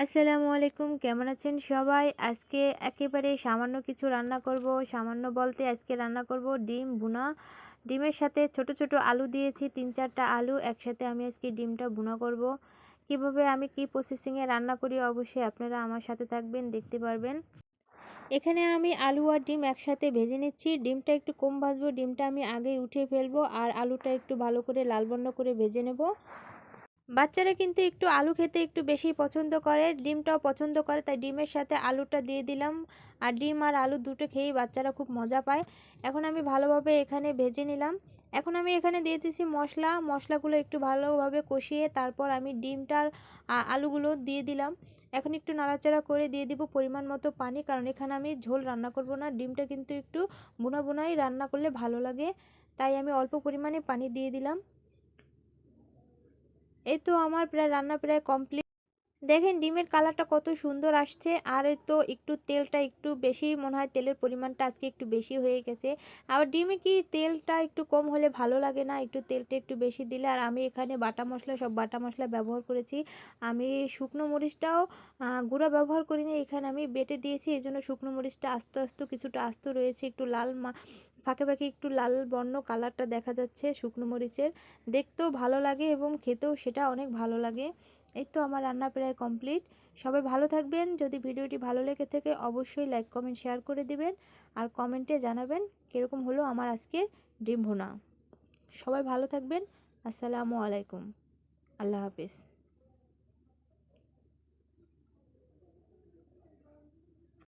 আসসালামু আলাইকুম, কেমন আছেন সবাই? আজকে একেবারে সামান্য কিছু রান্না করব। সামান্য বলতে আজকে রান্না করব ডিম ভুনা। ডিমের সাথে ছোট ছোট আলু দিয়েছি, ৩-৪টা আলু একসাথে আমি আজকে ডিমটা ভুনা করব। কিভাবে আমি কি প্রসেসিংয়ে রান্না করি অবশ্যই আপনারা আমার সাথে থাকবেন, দেখতে পারবেন। এখানে আমি আলু আর ডিম একসাথে ভেজে নিচ্ছি। ডিমটা একটু কম ভাজবো, ডিমটা আমি আগেই উঠিয়ে ফেলবো আর আলুটা একটু ভালো করে লাল বর্ণ করে ভেজে নেব। বাচ্চারা কিন্তু একটু আলু খেতে একটু বেশি পছন্দ করে, ডিমটাও পছন্দ করে, তাই ডিমের সাথে আলুটা দিয়ে দিলাম। আর ডিম আর আলু দুটো খেয়েই বাচ্চারা খুব মজা পায়। এখন আমি ভালোভাবে এখানে ভেজে নিলাম। এখন আমি এখানে দিয়ে দিচ্ছি মশলাগুলো একটু ভালোভাবে কষিয়ে তারপর আমি ডিমটার আলুগুলো দিয়ে দিলাম। এখন একটু নাড়াচাড়া করে দিয়ে দিব পরিমাণ মতো পানি, কারণ এখানে আমি ঝোল রান্না করব না। ডিমটা কিন্তু একটু বুনা বুনাই রান্না করলে ভালো লাগে, তাই আমি অল্প পরিমাণে পানি দিয়ে দিলাম। এই তো আমার প্রায় রান্না প্রায় কমপ্লিট। দেখেন ডিমের কালারটা কত সুন্দর আসছে। আর এই তো একটু তেলটা একটু বেশি মনে হয়, তেলের পরিমাণটা আজকে একটু বেশি হয়ে গেছে। আবার ডিমে কি তেলটা একটু কম হলে ভালো লাগে না, একটু তেলটা একটু বেশি দিলে। আর আমি এখানে বাটা মশলা, সব বাটা মশলা ব্যবহার করেছি। আমি শুকনো মরিচটাও গুঁড়া ব্যবহার করিনি, এখানে আমি বেটে দিয়েছি, এই জন্য শুকনো মরিচটা আস্তে আস্তে কিছুটা আস্ত রয়েছে, একটু লাল ফাঁকে ফাঁকে একটু লাল বর্ণ কালারটা দেখা যাচ্ছে শুকনো মরিচের। দেখতেও ভালো লাগে এবং খেতেও সেটা অনেক ভালো লাগে। এই তো আমার রান্না প্রায় কমপ্লিট। সবাই ভালো থাকবেন। যদি ভিডিওটি ভালো লেগে থাকে অবশ্যই লাইক কমেন্ট শেয়ার করে দিবেন আর কমেন্টে জানাবেন কীরকম হলো আমার আজকের ডিম ভুনা। সবাই ভালো থাকবেন। আসসালামু আলাইকুম। আল্লাহ হাফেজ।